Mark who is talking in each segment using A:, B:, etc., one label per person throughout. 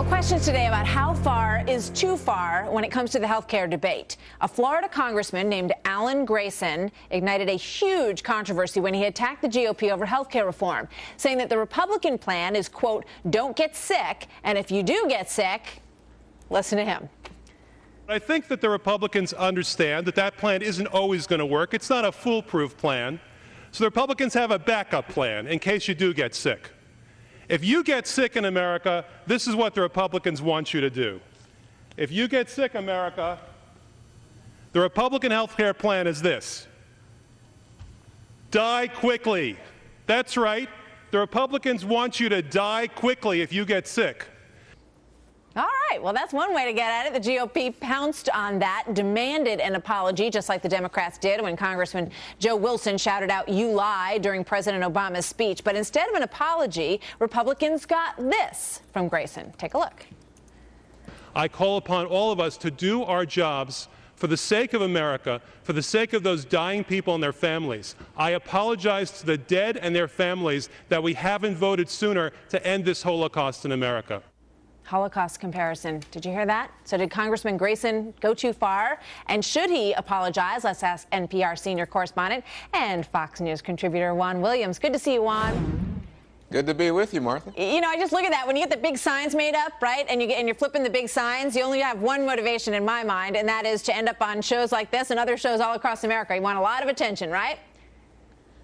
A: Questions today about how far is too far when it comes to the health care debate. A Florida congressman named Alan Grayson ignited a huge controversy when he attacked the GOP over health care reform, saying that the Republican plan is, quote, don't get sick, and if you do get sick, listen to him.
B: I think that the Republicans understand that that plan isn't always going to work. It's not a foolproof plan. So the Republicans have a backup plan in case you do get sick. If you get sick in America, this is what the Republicans want you to do. If you get sick, America, the Republican health care plan is this: die quickly. That's right. The Republicans want you to die quickly if you get sick.
A: All right. Well, that's one way to get at it. The GOP pounced on that, demanded an apology, just like the Democrats did when Congressman Joe Wilson shouted out, "You lie," during President Obama's speech. But instead of an apology, Republicans got this from Grayson. Take a look.
B: I call upon all of us to do our jobs for the sake of America, for the sake of those dying people and their families. I apologize to the dead and their families that we haven't voted sooner to end this Holocaust in America.
A: Holocaust comparison. Did you hear that? So did Congressman Grayson go too far? And should he apologize? Let's ask NPR senior correspondent and Fox News contributor Juan Williams. Good to see you, Juan.
C: Good to be with you, Martha.
A: You know, I just look at that. When you get the big signs made up, right, and you're flipping the big signs, you only have one motivation in my mind, and that is to end up on shows like this and other shows all across America. You want a lot of attention, right?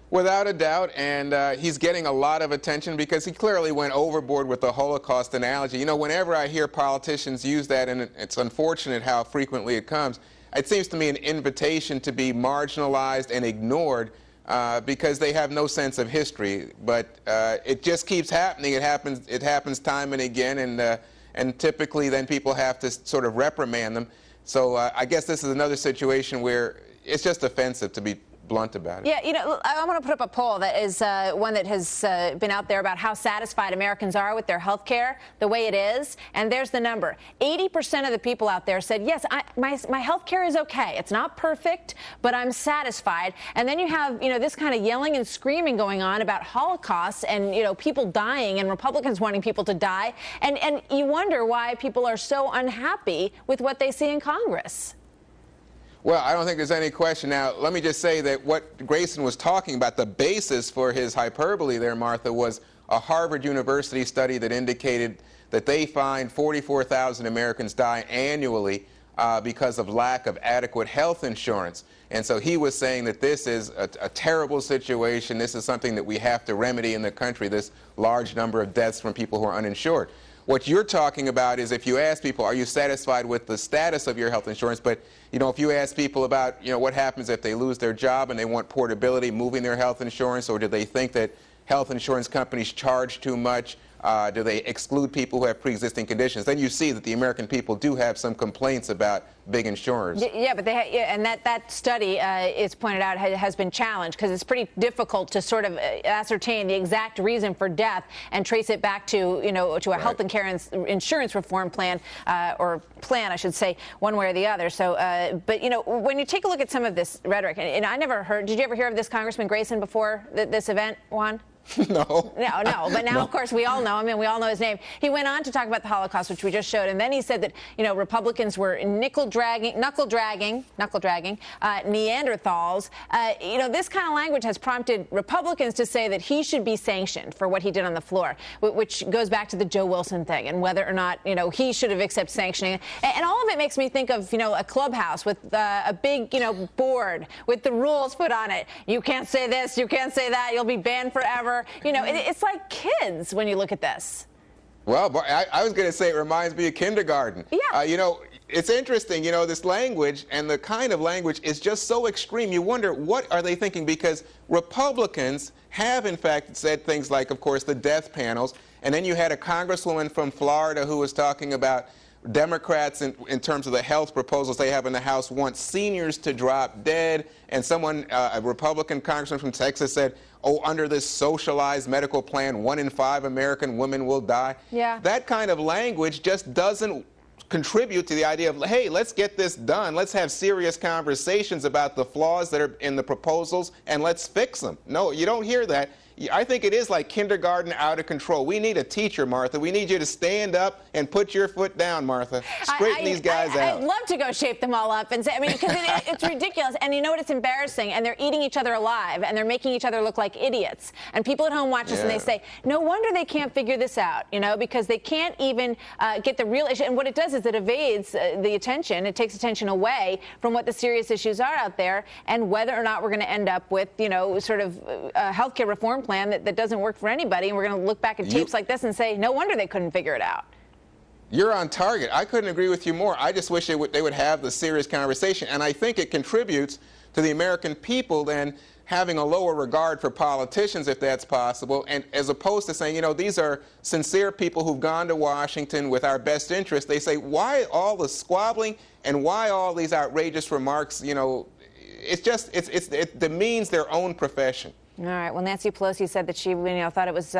C: Without a doubt, and he's getting a lot of attention because he clearly went overboard with the Holocaust analogy. You know, whenever I hear politicians use that, and it's unfortunate how frequently it comes, it seems to me an invitation to be marginalized and ignored because they have no sense of history. But it just keeps happening. It happens time and again, and typically then people have to sort of reprimand them. So I guess this is another situation where it's just offensive, to be blunt about it.
A: Yeah, you know, I want to put up a poll that is one that has been out there about how satisfied Americans are with their health care, the way it is. And there's the number. 80% of the people out there said, yes, my health care is okay. It's not perfect, but I'm satisfied. And then you have, you know, this kind of yelling and screaming going on about Holocaust and, you know, people dying and Republicans wanting people to die. And you wonder why people are so unhappy with what they see in Congress.
C: Well, I don't think there's any question. Now, let me just say that what Grayson was talking about, the basis for his hyperbole there, Martha, was a Harvard University study that indicated that they find 44,000 Americans die annually because of lack of adequate health insurance. And so he was saying that this is a terrible situation. This is something that we have to remedy in the country, this large number of deaths from people who are uninsured. What you're talking about is if you ask people, are you satisfied with the status of your health insurance? But, you know, if you ask people about, you know, what happens if they lose their job and they want portability, moving their health insurance, or do they think that health insurance companies charge too much? Do they exclude people who have pre-existing conditions? Then you see that the American people do have some complaints about big insurers.
A: Yeah, but and that study, is pointed out, has been challenged because it's pretty difficult to sort of ascertain the exact reason for death and trace it back to, you know, to a health and care insurance reform plan, or plan, I should say, one way or the other. So, but, you know, when you take a look at some of this rhetoric, and I never heard, did you ever hear of this Congressman Grayson before this event, Juan?
C: No.
A: No. But now, of course, we all know him, and we all know his name. He went on to talk about the Holocaust, which we just showed, and then he said that, you know, Republicans were knuckle dragging Neanderthals. You know, this kind of language has prompted Republicans to say that he should be sanctioned for what he did on the floor, which goes back to the Joe Wilson thing and whether or not, you know, he should have accepted sanctioning. And all of it makes me think of, you know, a clubhouse with a big, you know, board with the rules put on it. You can't say this, you can't say that, you'll be banned forever. You know, it's like kids when you look at this.
C: Well, I was going to say it reminds me of kindergarten.
A: Yeah.
C: You know, it's interesting, you know, this language and the kind of language is just so extreme. You wonder, what are they thinking? Because Republicans have, in fact, said things like, of course, the death panels. And then you had a congresswoman from Florida who was talking about Democrats, in terms of the health proposals they have in the House, want seniors to drop dead. And someone, a Republican congressman from Texas, said, oh, under this socialized medical plan, 1 in 5 American women will die.
A: Yeah.
C: That kind of language just doesn't contribute to the idea of, hey, let's get this done. Let's have serious conversations about the flaws that are in the proposals, and let's fix them. No, you don't hear that. I think it is like kindergarten out of control. We need a teacher, Martha. We need you to stand up and put your foot down, Martha. Straighten these guys out.
A: I'd love to go shape them all up and say, I mean, because it's ridiculous. And you know what? It's embarrassing. And they're eating each other alive, and they're making each other look like idiots. And people at home watch this and they say, no wonder they can't figure this out, you know, because they can't even get the real issue. And what it does is it evades the attention. It takes attention away from what the serious issues are out there and whether or not we're going to end up with, you know, sort of a healthcare reform plan that doesn't work for anybody. And we're going to look back at tapes like this and say, no wonder they couldn't figure it out.
C: You're on target. I couldn't agree with you more. I just wish they would have the serious conversation. And I think it contributes to the American people then having a lower regard for politicians, if that's possible, and as opposed to saying, you know, these are sincere people who've gone to Washington with our best interest. They say, why all the squabbling and why all these outrageous remarks? You know, it demeans their own profession.
A: All right. Well, Nancy Pelosi said that she, thought it was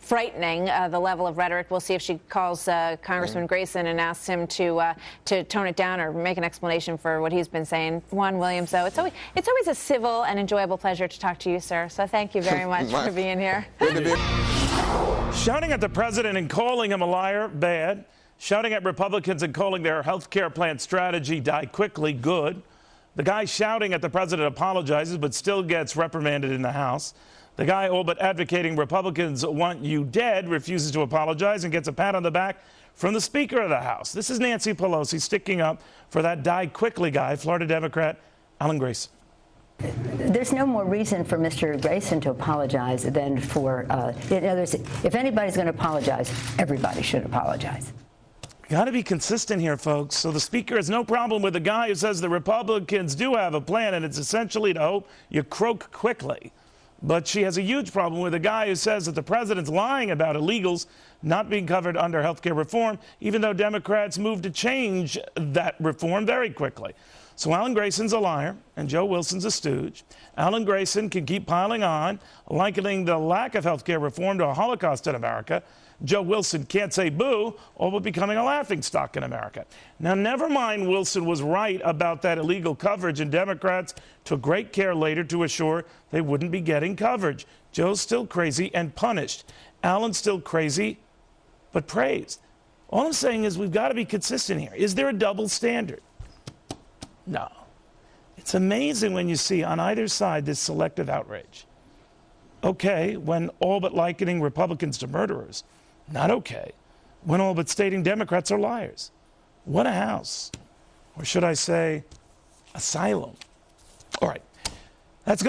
A: frightening, the level of rhetoric. We'll see if she calls Congressman Grayson and asks him to tone it down or make an explanation for what he's been saying. Juan Williams, though, it's always a civil and enjoyable pleasure to talk to you, sir. So thank you very much for being here.
D: Shouting at the president and calling him a liar, bad. Shouting at Republicans and calling their health care plan strategy die quickly, good. The guy shouting at the president apologizes but still gets reprimanded in the House. The guy all but advocating Republicans want you dead refuses to apologize and gets a pat on the back from the Speaker of the House. This is Nancy Pelosi sticking up for that die quickly guy, Florida Democrat Alan Grayson.
E: There's no more reason for Mr. Grayson to apologize than for, in other words, if anybody's going to apologize, everybody should apologize.
D: Got to be consistent here, folks. So the Speaker has no problem with the guy who says the Republicans do have a plan, and it's essentially to hope you croak quickly. But she has a huge problem with the guy who says that the president's lying about illegals not being covered under health care reform, even though Democrats moved to change that reform very quickly. So Alan Grayson's a liar, and Joe Wilson's a stooge. Alan Grayson can keep piling on, likening the lack of health care reform to a Holocaust in America. Joe Wilson can't say boo, all but becoming a laughingstock in America. Now, never mind Wilson was right about that illegal coverage, and Democrats took great care later to assure they wouldn't be getting coverage. Joe's still crazy and punished. Alan's still crazy, but praised. All I'm saying is we've got to be consistent here. Is there a double standard? No. It's amazing when you see on either side this selective outrage. Okay, when all but likening Republicans to murderers. Not okay when all but stating Democrats are liars. What a house. Or should I say, asylum. All right. That's good.